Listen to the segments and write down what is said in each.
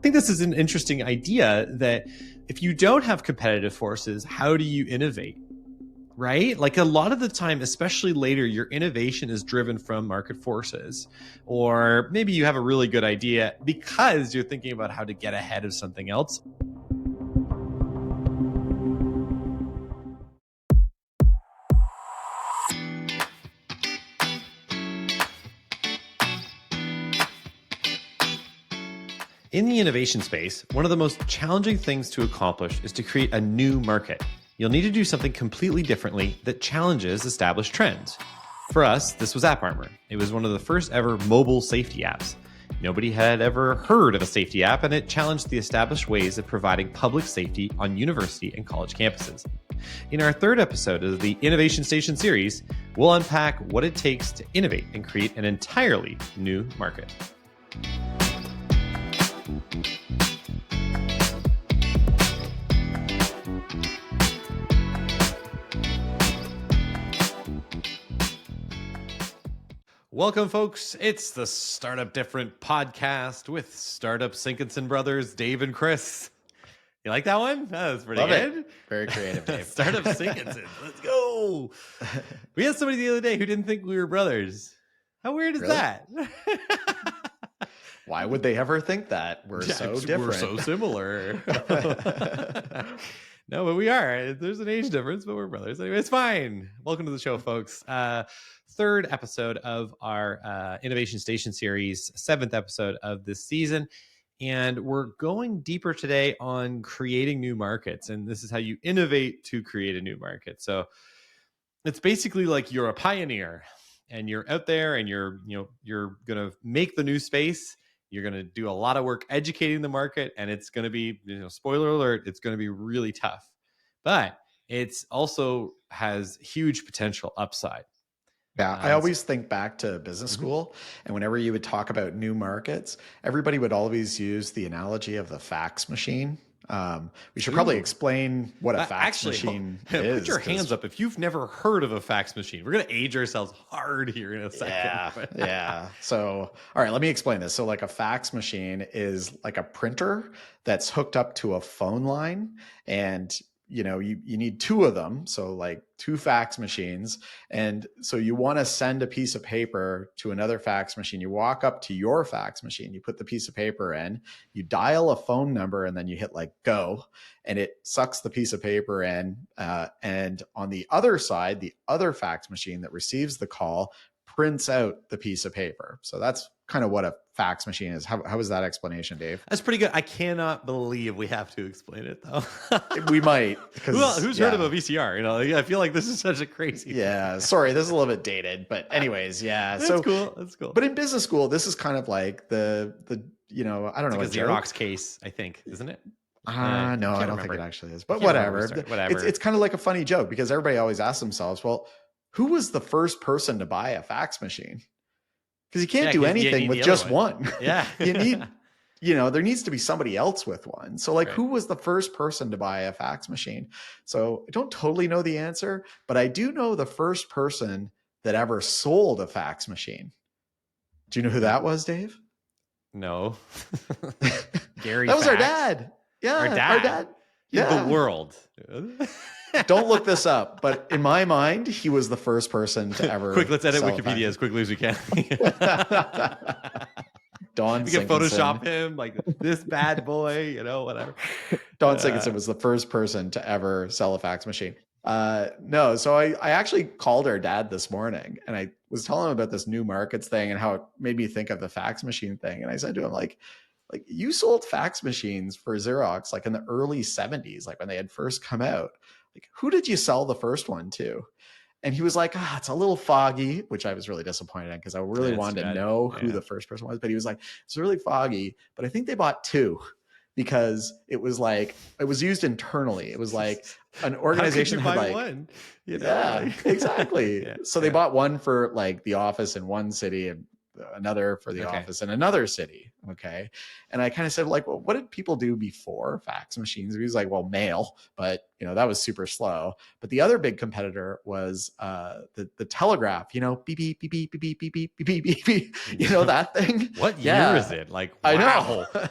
think this is an interesting idea that if you don't have competitive forces, how do you innovate? Right? Like a lot of the time, especially later, your innovation is driven from market forces, or maybe you have a really good idea because you're thinking about how to get ahead of something else. In the innovation space, one of the most challenging things to accomplish is to create a new market. You'll need to do something completely differently that challenges established trends. For us, this was AppArmor. It was one of the first ever mobile safety apps. Nobody had ever heard of a safety app, and it challenged the established ways of providing public safety on university and college campuses. In our third episode of the Innovation Station series, we'll unpack what it takes to innovate and create an entirely new market. Welcome, folks. It's the Startup Different podcast with Startup Sinkinson brothers, Dave and Chris. You like that one? That was pretty good. Very creative, Dave. Startup Sinkinson. Let's go. We had somebody the other day who didn't think we were brothers. How weird is that? Why would they ever think that? We're so different. We're so similar. No, but we are. There's an age difference, but we're brothers. Anyway, it's fine. Welcome to the show, folks. Third episode of our Innovation Station series, 7th episode of this season. And we're going deeper today on creating new markets. And this is how you innovate to create a new market. So it's basically like you're a pioneer and you're out there and you're going to make the new space. You're going to do a lot of work educating the market, and it's going to be, spoiler alert, it's going to be really tough. But it's also has huge potential upside. Yeah, I always think back to business school, and whenever you would talk about new markets, everybody would always use the analogy of the fax machine. We should probably explain what a fax machine is. Put your hands up if you've never heard of a fax machine. We're going to age ourselves hard here in a second. Yeah. So, all right, let me explain this. So like a fax machine is like a printer that's hooked up to a phone line, and you need two of them. So like two fax machines. And so you want to send a piece of paper to another fax machine. You walk up to your fax machine, you put the piece of paper in, you dial a phone number, and then you hit like go, and it sucks the piece of paper in. And on the other side, the other fax machine that receives the call prints out the piece of paper. So that's kind of what a fax machine is. How was that explanation, Dave? That's pretty good. I cannot believe we have to explain it though. We might. Who's heard of a VCR? I feel like this is such a crazy thing. Sorry, this is a little bit dated, but anyways, yeah. That's cool. That's cool. But in business school, this is kind of like the I don't know, like a Xerox case, I think, isn't it? No, I don't think it actually is. But whatever. It's kind of like a funny joke because everybody always asks themselves, well, who was the first person to buy a fax machine? Because you can't do anything with just one. Yeah. You need, there needs to be somebody else with one. So like, Who was the first person to buy a fax machine? So I don't totally know the answer, but I do know the first person that ever sold a fax machine. Do you know who that was, Dave? No. Gary That was Fax. our dad. Yeah. Our dad. Yeah. The world. Don't look this up, but in my mind, he was the first person to ever. Quick, let's edit Wikipedia as quickly as we can. Don we can Photoshop him like this bad boy, whatever. Don Sinkinson was the first person to ever sell a fax machine. No, so I actually called our dad this morning, and I was telling him about this new markets thing and how it made me think of the fax machine thing. And I said to him, like you sold fax machines for Xerox like in the early 70s, like when they had first come out. Like, who did you sell the first one to? And he was like, it's a little foggy, which I was really disappointed in because I really wanted to know who the first person was. But he was like, it's really foggy, but I think they bought two because it was used internally. It was like an organization had like one, exactly. Yeah. So they bought one for like the office in one city and another for the Okay. office in another city. Okay. And I kind of said, like, well, what did people do before fax machines? He was like, well, mail, but that was super slow. But the other big competitor was the telegraph, beep, beep, beep, beep, beep, beep, beep, beep, beep, beep, beep. That thing. What year Yeah. is it? Like, I wow. know.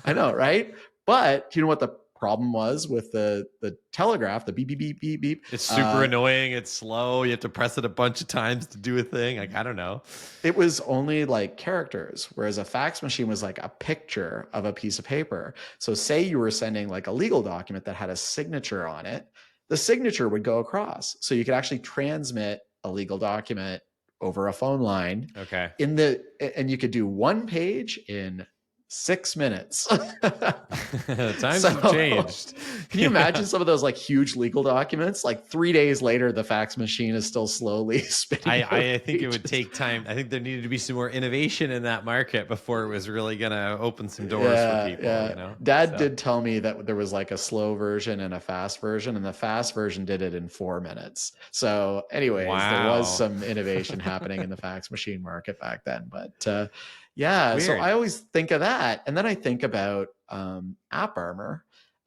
I know, right? But you know what the problem was with the telegraph, the beep, beep, beep, beep, beep? It's super annoying. It's slow. You have to press it a bunch of times to do a thing. Like, I don't know. It was only like characters, whereas a fax machine was like a picture of a piece of paper. So say you were sending like a legal document that had a signature on it, the signature would go across. So you could actually transmit a legal document over a phone line. Okay. And you could do one page in 6 minutes. Times have changed. Can you imagine some of those like huge legal documents? Like 3 days later, the fax machine is still slowly spitting. I think it would take time. I think there needed to be some more innovation in that market before it was really going to open some doors for people. Yeah. Dad did tell me that there was like a slow version and a fast version, and the fast version did it in 4 minutes. So anyways, there was some innovation happening in the fax machine market back then. But yeah, Weird. so I always think of that. And then I think about AppArmor,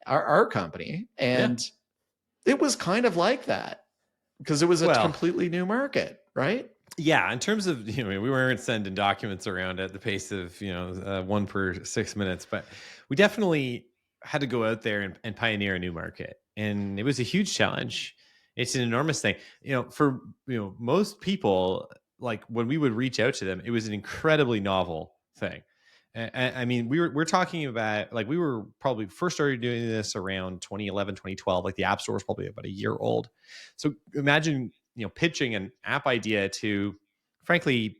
our company. And it was kind of like that because it was a completely new market, right? Yeah, in terms of, we weren't sending documents around at the pace of, one per 6 minutes, but we definitely had to go out there and pioneer a new market. And it was a huge challenge. It's an enormous thing. For, most people, like when we would reach out to them, it was an incredibly novel thing. I mean, we're talking about, like, we were probably first started doing this around 2011, 2012, like the App Store was probably about a year old. So imagine, pitching an app idea to, frankly,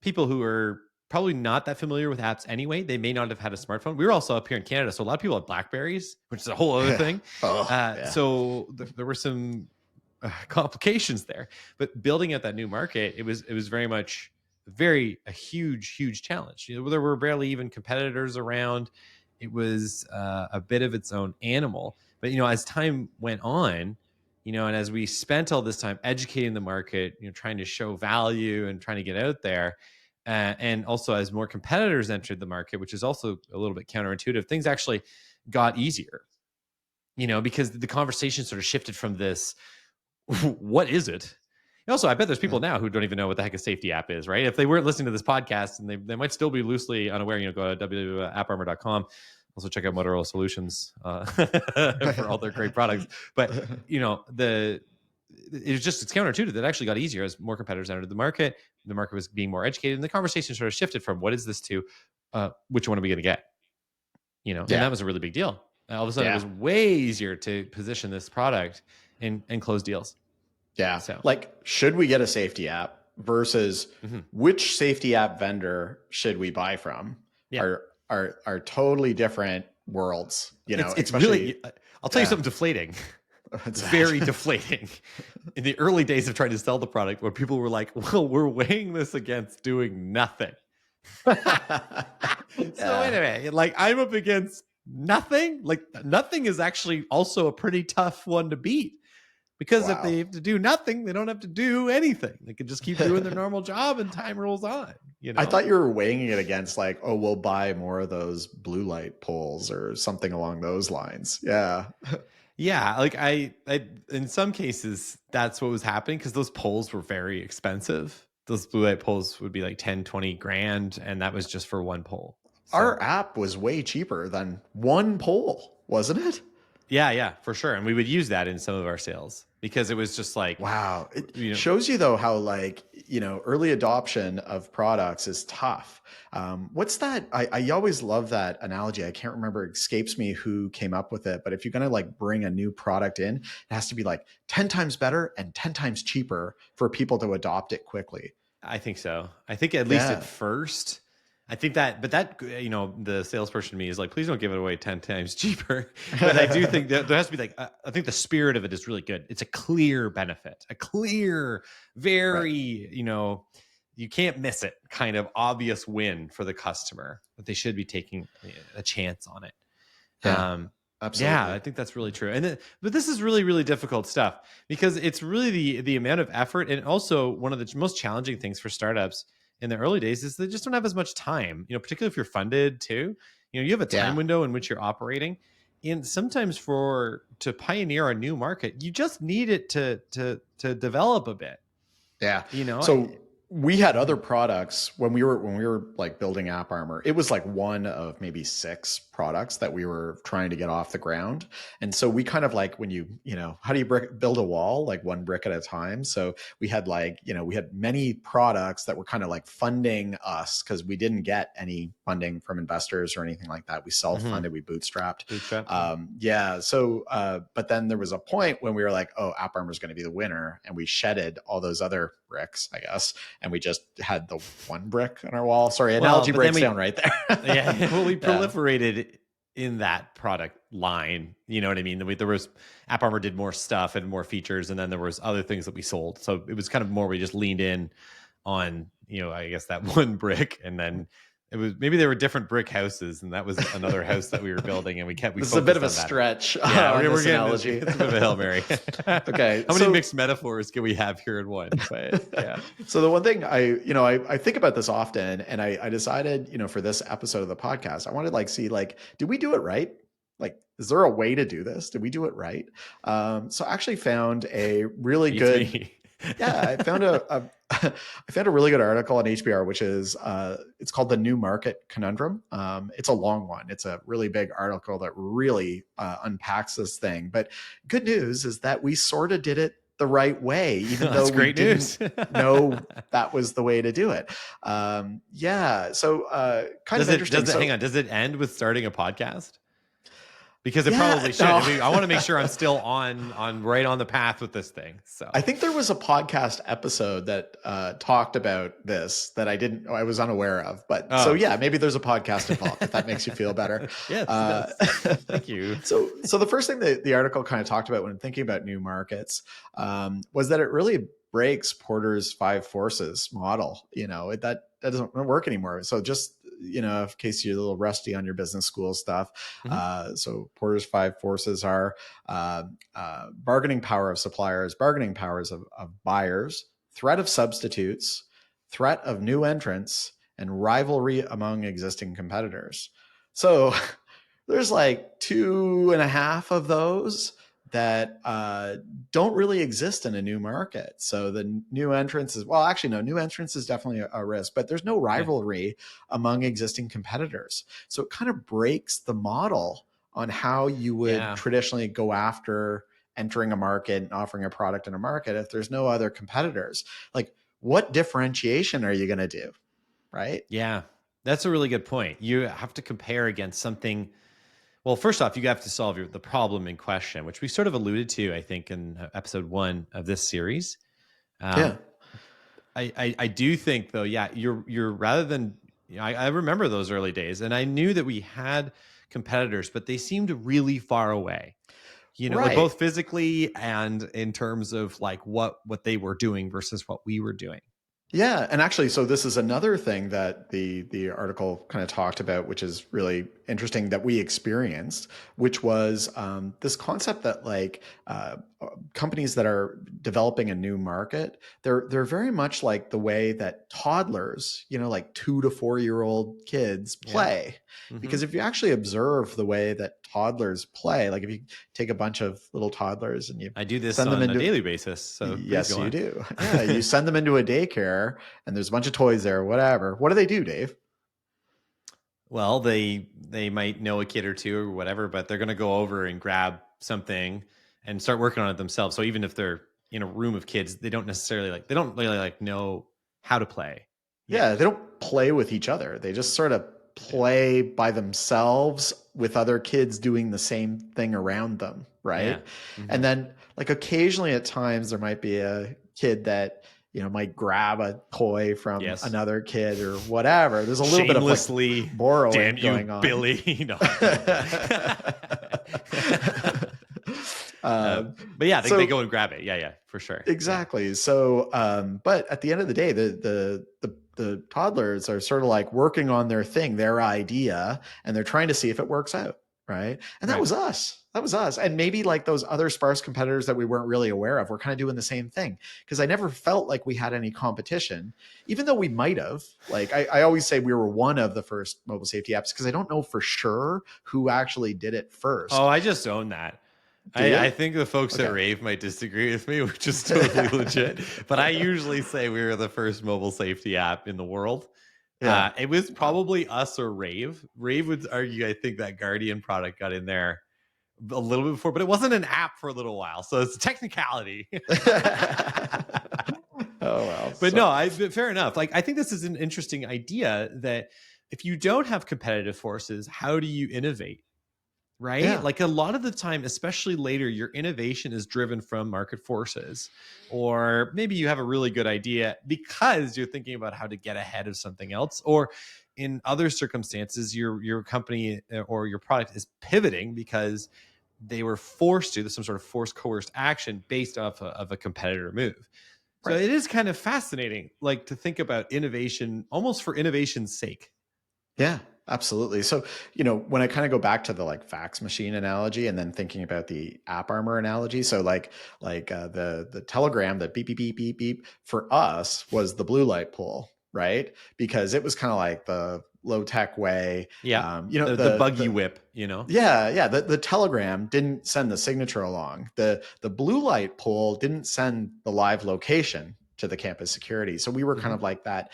people who are probably not that familiar with apps anyway. They may not have had a smartphone. We were also up here in Canada, so a lot of people had Blackberries, which is a whole other thing. So there were some complications there. But building out that new market, it was very much a huge challenge. There were barely even competitors around. It was a bit of its own animal. But as time went on, and as we spent all this time educating the market, trying to show value and trying to get out there, and also as more competitors entered the market, which is also a little bit counterintuitive, things actually got easier. Because the conversation sort of shifted from this, what is it? Also, I bet there's people now who don't even know what the heck a safety app is, right? If they weren't listening to this podcast, and they might still be loosely unaware, go to www.apparmor.com. Also check out Motorola Solutions for all their great products. But it's counterintuitive. That actually got easier as more competitors entered the market. The market was being more educated, and the conversation sort of shifted from what is this to which one are we going to get? And that was a really big deal. All of a sudden, it was way easier to position this product and close deals. Yeah. So, like, should we get a safety app versus which safety app vendor should we buy from? Are totally different worlds. It's really. I'll tell you something deflating. It's very deflating. In the early days of trying to sell the product, where people were like, "Well, we're weighing this against doing nothing." So wait a minute. Like, I'm up against nothing. Like, nothing is actually also a pretty tough one to beat. Because if they have to do nothing, they don't have to do anything. They can just keep doing their normal job and time rolls on. I thought you were weighing it against like, oh, we'll buy more of those blue light poles or something along those lines. Yeah. Yeah. Like I in some cases, that's what was happening because those poles were very expensive. Those blue light poles would be like 10, 20 grand. And that was just for one pole. So, our app was way cheaper than one pole, wasn't it? Yeah, for sure. And we would use that in some of our sales because it was just like, wow. It shows you though, how like, early adoption of products is tough. What's that? I always love that analogy. I can't remember, it escapes me who came up with it, but if you're going to like bring a new product in, it has to be like 10 times better and 10 times cheaper for people to adopt it quickly. I think so. I think at least at first, I think that, but that, the salesperson to me is like, please don't give it away 10 times cheaper. But I do think that there has to be like, I think the spirit of it is really good. It's a clear benefit, a clear, very, you can't miss it kind of obvious win for the customer, but they should be taking a chance on it. Yeah, absolutely. Yeah, I think that's really true. But this is really, really difficult stuff because it's really the amount of effort, and also one of the most challenging things for startups in the early days is they just don't have as much time, particularly if you're funded too. You have a time Yeah. window in which you're operating. And sometimes to pioneer a new market, you just need it to develop a bit. Yeah. You know, So we had other products when we were like building AppArmor. It was like one of maybe 6 products that we were trying to get off the ground. And so we kind of like when how do you build a wall, like one brick at a time. So we had we had many products that were kind of like funding us because we didn't get any funding from investors or anything like that. We self-funded, we bootstrapped. Yeah. So, but then there was a point when we were like, oh, AppArmor is going to be the winner. And we shedded all those other bricks, I guess. And we just had the one brick on our wall. Sorry, analogy breaks down right there. Yeah. Well, we proliferated in that product line. You know what I mean? There was AppArmor did more stuff and more features, and then there was other things that we sold. So it was kind of more we just leaned in on, I guess that one brick, and then it was maybe there were different brick houses, and that was another house that we were building, and we this is a bit of a stretch. Yeah, we're getting analogy. It's a bit of a Hail Mary. Okay, how many mixed metaphors can we have here in one? But yeah. So the one thing I think about this often, and I decided for this episode of the podcast, I wanted to see did we do it right? Like, is there a way to do this? Did we do it right? So I actually found a really good. Yeah, I found I found a really good article on HBR, which is it's called The New Market Conundrum. It's a long one. It's a really big article that really unpacks this thing. But good news is that we sort of did it the right way, even though we didn't know that was the way to do it. Yeah. So kind of interesting. Hang on. Does it end with starting a podcast? Because it probably should. No. I want to make sure I'm still on right on the path with this thing. So I think there was a podcast episode that talked about this that I was unaware of. But so yeah, maybe there's a podcast involved if that makes you feel better. Yes, thank you. So the first thing that the article kind of talked about when thinking about new markets was that it really breaks Porter's 5 forces model. That doesn't work anymore. So just in case you're a little rusty on your business school stuff. So Porter's 5 forces are bargaining power of suppliers, bargaining powers of buyers, threat of substitutes, threat of new entrants, and rivalry among existing competitors. So there's 2.5 of those that don't really exist in a new market. So the new entrants new entrants is definitely a risk, but there's no rivalry among existing competitors. So it kind of breaks the model on how you would traditionally go after entering a market and offering a product in a market if there's no other competitors. What differentiation are you going to do? Right? Yeah, that's a really good point. You have to compare against something. Well, first off, you have to solve the problem in question, which we sort of alluded to, I think, in episode 1 of this series. I do think, though, you're rather than I remember those early days, and I knew that we had competitors, but they seemed really far away. Like both physically and in terms of what they were doing versus what we were doing. Yeah. And actually, so this is another thing that the article kind of talked about, which is really interesting that we experienced, which was this concept that companies that are developing a new market, they're very much like the way that toddlers, 2 to 4-year-old kids play. Yeah. Because if you actually observe the way that toddlers play, if you take a bunch of little toddlers and I do this on a daily basis. So yes, you do. Yeah, you send them into a daycare and there's a bunch of toys there, whatever. What do they do, Dave? Well, they might know a kid or two or whatever, but they're going to go over and grab something and start working on it themselves. So even if they're in a room of kids, they don't necessarily they don't really know how to play. Yeah, they don't play with each other. They just sort of play by themselves with other kids doing the same thing around them, right? Yeah. Mm-hmm. And then occasionally at times there might be a kid that might grab a toy from another kid or whatever. There's a little bit of borrowing going on. Billy. But yeah, they go and grab it. Yeah, for sure. Exactly. Yeah. So, but at the end of the day, the toddlers are sort of working on their thing, their idea, and they're trying to see if it works out. right? And that Right. was us. That was us. And maybe like those other sparse competitors that we weren't really aware of, we're kind of doing the same thing, because I never felt like we had any competition, even though we might have. Like I always say we were one of the first mobile safety apps, because I don't know for sure who actually did it Oh, first. I just own that. Do I you? think the folks at Okay. Rave might disagree with me, which is totally legit. But I usually say we were the first mobile safety app in the world. Yeah. It was Wow. probably us or Rave. Rave would argue, I think that Guardian product got in there a little bit before, but it wasn't an app for a little while. So it's a technicality. Oh, well. But no, but fair enough. Like, I think this is an interesting idea that if you don't have competitive forces, how do you innovate? Right? Yeah. Like a lot of the time, especially later, your innovation is driven from market forces, or maybe you have a really good idea because you're thinking about how to get ahead of something else, or in other circumstances, your company or your product is pivoting because they were forced to. There's some sort of forced coerced action based off of a competitor move. So Right. it is kind of fascinating, like to think about innovation almost for innovation's sake. Yeah, absolutely. So, when I kind of go back to the like fax machine analogy, and then thinking about the AppArmor analogy, so the telegram that beep beep beep beep beep for us was the blue light pole, right? Because it was kind of like the low tech way. Yeah. The The buggy the whip, you know? Yeah. The telegram didn't send the signature along. The blue light pole didn't send the live location to the campus security. So we were kind of like that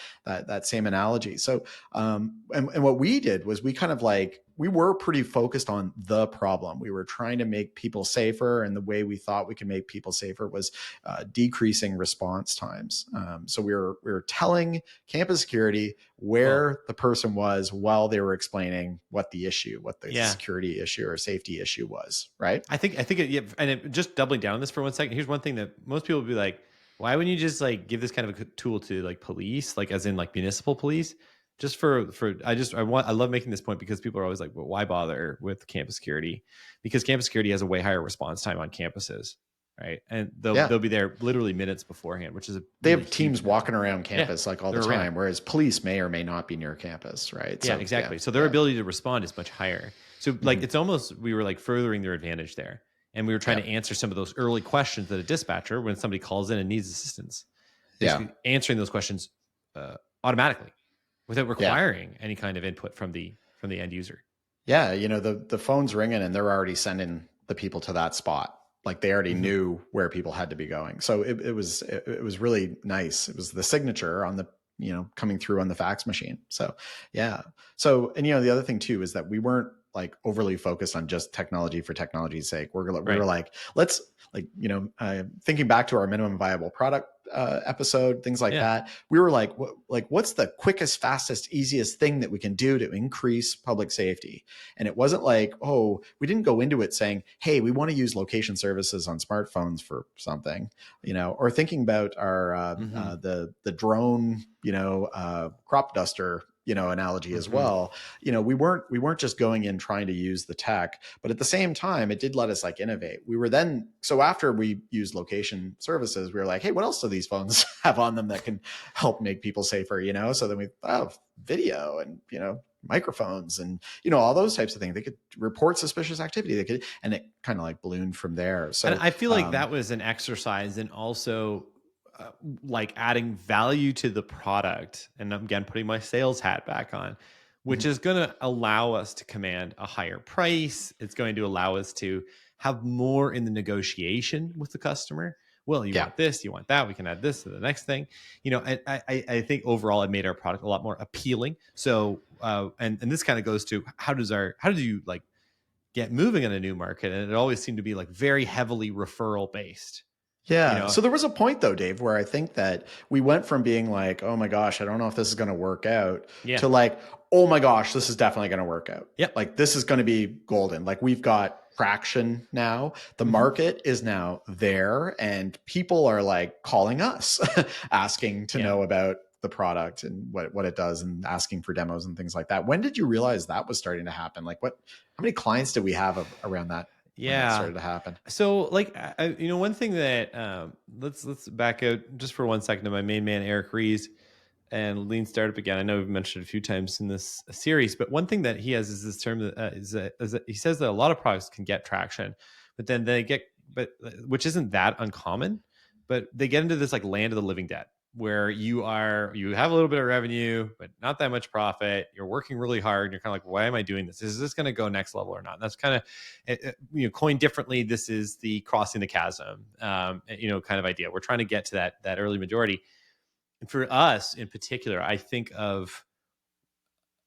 same analogy. So and what we did was we kind of like, we were pretty focused on the problem. We were trying to make people safer, and the way we thought we could make people safer was decreasing response times. So we were telling campus security where the person was while they were explaining what the security issue or safety issue was, right? I think just doubling down on this for 1 second. Here's one thing that most people would be like, why wouldn't you just like give this kind of a tool to like police, like as in like municipal police? Just I love making this point because people are always like, well, why bother with campus security? Because campus security has a way higher response time on campuses, right? And Yeah. they'll be there literally minutes beforehand, which is a They really have teams huge amount of walking time. around campus like all the They're around. time, whereas police may or may not be near campus, right? Yeah, So exactly. So their ability to respond is much higher. So like Mhm. it's almost, we were like furthering their advantage there. And we were trying Yeah. to answer some of those early questions that a dispatcher, when somebody calls in and needs assistance, Yeah. basically answering those questions automatically without Yeah. requiring any kind of input from the end user. Yeah. The phone's ringing and they're already sending the people to that spot. Like they already knew where people had to be going. So it was really nice. It was the signature on the, coming through on the fax machine. So yeah. So, and the other thing too is that we weren't like overly focused on just technology for technology's sake. We were like, let's like, thinking back to our minimum viable product episode, things like that. We were like, what's the quickest, fastest, easiest thing that we can do to increase public safety? And it wasn't like, oh, we didn't go into it saying, hey, we want to use location services on smartphones for something, or thinking about our the drone, crop duster, analogy as well. We weren't just going in trying to use the tech, but at the same time, it did let us like innovate. We were then, so after we used location services, we were like, hey, what else do these phones have on them that can help make people safer? So then we video and, microphones and, all those types of things. They could report suspicious activity. And it kind of like ballooned from there. So and I feel like that was an exercise in also like adding value to the product. And again, putting my sales hat back on, which is going to allow us to command a higher price. It's going to allow us to have more in the negotiation with the customer. Well, you want this, you want that. We can add this to the next thing. I think overall it made our product a lot more appealing. So, and this kind of goes to how do you like get moving in a new market? And it always seemed to be like very heavily referral based. Yeah. So there was a point though, Dave, where I think that we went from being like, oh my gosh, I don't know if this is going to work out, to like, oh my gosh, this is definitely going to work out. Yep. Like this is going to be golden. Like we've got traction now. The market is now there and people are like calling us, asking to know about the product and what it does and asking for demos and things like that. When did you realize that was starting to happen? Like how many clients did we have around that? When that started to happen? So like, one thing that let's back out just for 1 second to my main man, Eric Rees. and lean startup again. I know we've mentioned it a few times in this series, but one thing that he has is this term that he says that a lot of products can get traction, but then they get, which isn't that uncommon, but they get into this like land of the living dead, where you have a little bit of revenue, but not that much profit. You're working really hard. And you're kind of like, why am I doing this? Is this going to go next level or not? And that's kind of, coined differently, this is the crossing the chasm, kind of idea. We're trying to get to that early majority. And for us in particular, I think of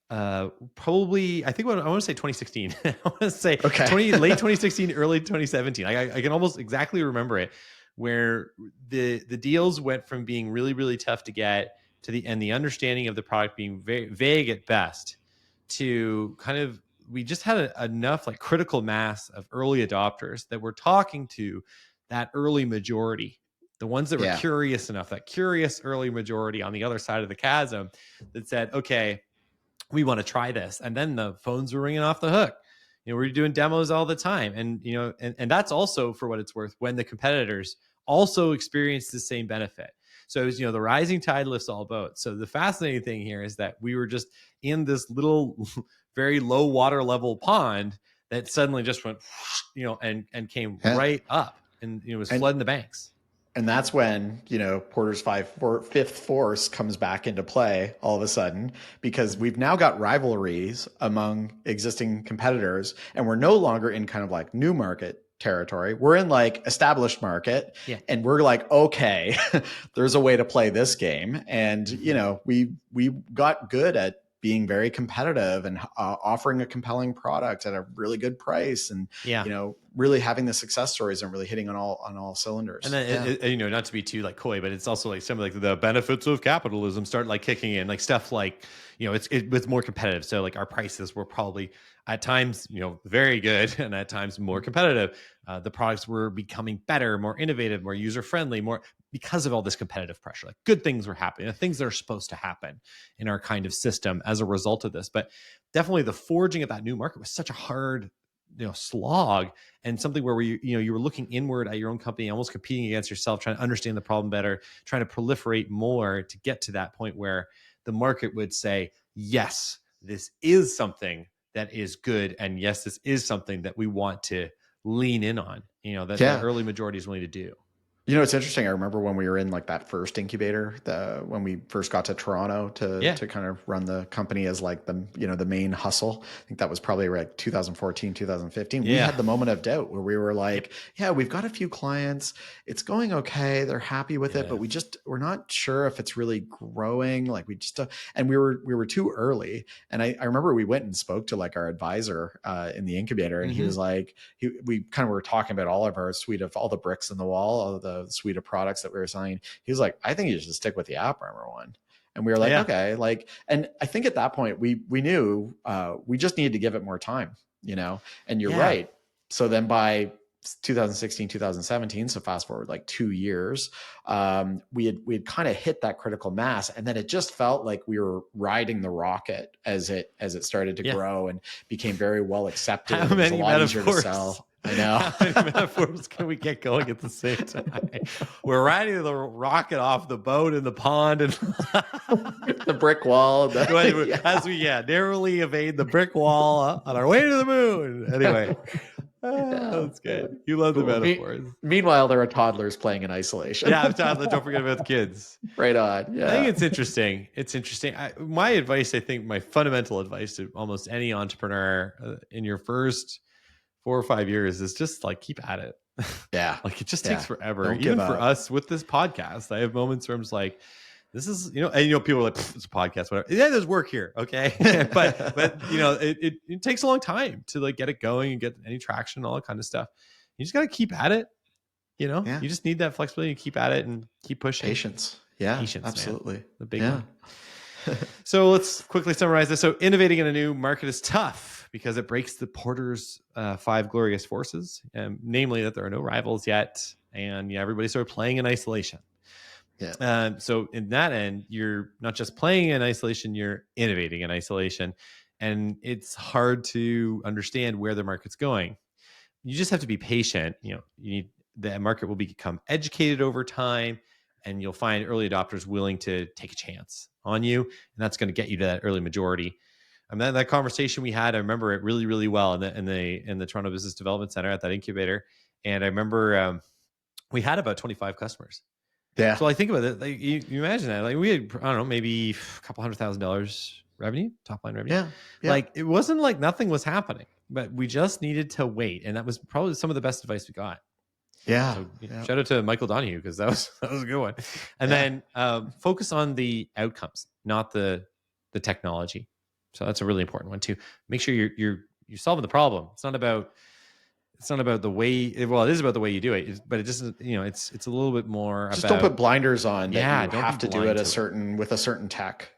probably, I want to say 2016. I want to say late 2016, early 2017. I can almost exactly remember it, where the deals went from being really, really tough to get and the understanding of the product being very vague at best, to kind of, we just had enough like critical mass of early adopters that we're talking to that early majority, the ones that were curious enough, that curious early majority on the other side of the chasm, that said, okay, we want to try this. And then the phones were ringing off the hook. We're doing demos all the time. And, and that's also, for what it's worth, when the competitors also experience the same benefit. So it was, the rising tide lifts all boats. So the fascinating thing here is that we were just in this little, very low water level pond that suddenly just went, and came right up, and was flooding the banks. And that's when, Porter's fifth force comes back into play all of a sudden, because we've now got rivalries among existing competitors, and we're no longer in kind of like new market territory. We're in like established market, and we're like, okay, there's a way to play this game. And, we got good at being very competitive and offering a compelling product at a really good price, and really having the success stories and really hitting on all cylinders. And then not to be too like coy, but it's also like some of like the benefits of capitalism start like kicking in, like stuff like it was more competitive. So like our prices were probably at times very good, and at times more competitive. The products were becoming better, more innovative, more user friendly, more, because of all this competitive pressure. Like good things were happening, the things that are supposed to happen in our kind of system as a result of this. But definitely the forging of that new market was such a hard slog, and something where you were looking inward at your own company, almost competing against yourself, trying to understand the problem better, trying to proliferate more to get to that point where the market would say, yes, this is something that is good, and yes, this is something that we want to lean in on, that the early majority is willing to do. It's interesting. I remember when we were in like that first incubator, when we first got to Toronto to kind of run the company as like the main hustle. I think that was probably like 2014, 2015. We had the moment of doubt where we were like, we've got a few clients. It's going okay. They're happy with it, but we're not sure if it's really growing. Like and we were too early. And I remember we went and spoke to like our advisor in the incubator, and he was like, we kind of were talking about all of our suite of all the bricks in the wall, all of the suite of products that we were selling. He was like, I think you should stick with the AppArmor one. And we were like, okay, like, and I think at that point we knew we just needed to give it more time, and you're right. So then by 2016, 2017, so fast forward like 2 years, we had kind of hit that critical mass, and then it just felt like we were riding the rocket as it started to grow and became very well accepted. How many metaphors? I know. How many metaphors can we get going at the same time? We're riding the rocket off the boat in the pond, and the brick wall. As we narrowly evade the brick wall on our way to the moon. Anyway. That's good. You love the metaphors. Meanwhile, there are toddlers playing in isolation. Toddlers. Don't forget about the kids. Right on. Yeah. I think it's interesting. My advice, I think my fundamental advice to almost any entrepreneur in your first 4 or 5 years is just like keep at it. Like it just takes forever. Don't Even for us with this podcast, I have moments where I'm just like, this is, and people are like, it's a podcast, whatever. Yeah, there's work here. Okay. but it takes a long time to like get it going and get any traction and all that kind of stuff. You just got to keep at it. You just need that flexibility to keep at it and keep pushing. Patience. Yeah, Patience, absolutely. Man. The big one. So let's quickly summarize this. So innovating in a new market is tough because it breaks the Porter's 5 glorious forces, namely that there are no rivals yet. And everybody's sort of playing in isolation. So in that end, you're not just playing in isolation, you're innovating in isolation. And it's hard to understand where the market's going. You just have to be patient. The market will become educated over time. and you'll find early adopters willing to take a chance on you, and that's going to get you to that early majority. And then that conversation we had, I remember it really, really well in the Toronto Business Development Center at that incubator. And I remember we had about 25 customers. Yeah. So I think about it, like you imagine that, like we had, I don't know, maybe a couple $100,000 revenue, top line revenue. Yeah. Like it wasn't like nothing was happening, but we just needed to wait, and that was probably some of the best advice we got. Yeah. So shout out to Michael Donahue, because that was a good one. And then focus on the outcomes, not the technology. So that's a really important one too. Make sure you're solving the problem. It's not about the way. Well, it is about the way you do it, but it just, it's a little bit more. Just about, don't put blinders on. Yeah, that you have to do it with a certain tech.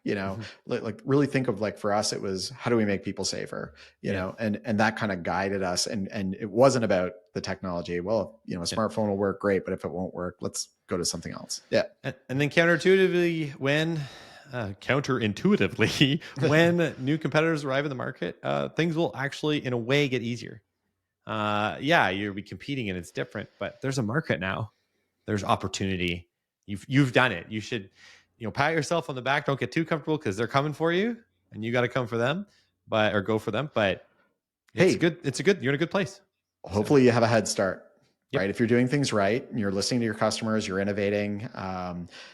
Like really think of, like, for us, it was, how do we make people safer? You know, and that kind of guided us. And it wasn't about the technology. Well, a smartphone will work great, but if it won't work, let's go to something else. Yeah. And then counterintuitively, when new competitors arrive in the market, things will actually, in a way, get easier. You'll be competing and it's different, but there's a market now. There's opportunity. You've done it. You should, pat yourself on the back. Don't get too comfortable, because they're coming for you, and you got to come for them, or go for them. But it's good. You're in a good place. Hopefully you have a head start. Yep. Right. If you're doing things right, and you're listening to your customers, you're innovating,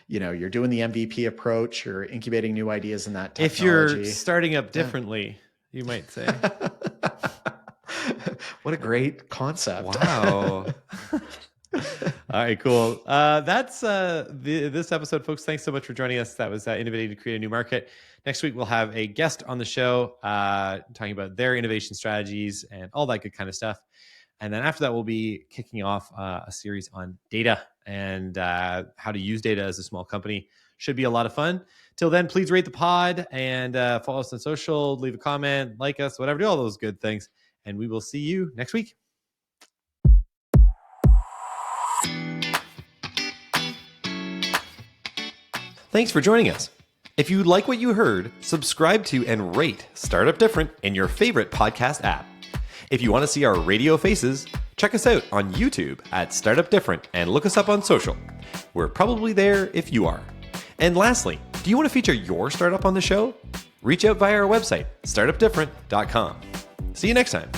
you're doing the MVP approach, you're incubating new ideas in that technology. If you're starting up differently, you might say. What a great concept. Wow. All right, cool. That's this episode, folks. Thanks so much for joining us. That was Innovating to Create a New Market. Next week, we'll have a guest on the show talking about their innovation strategies and all that good kind of stuff. And then after that, we'll be kicking off a series on data and how to use data as a small company. Should be a lot of fun. Till then, please rate the pod and follow us on social, leave a comment, like us, whatever, do all those good things. And we will see you next week. Thanks for joining us. If you like what you heard, subscribe to and rate Startup Different in your favorite podcast app. If you want to see our radio faces, check us out on YouTube at Startup Different and look us up on social. We're probably there if you are. And lastly, do you want to feature your startup on the show? Reach out via our website, startupdifferent.com. See you next time.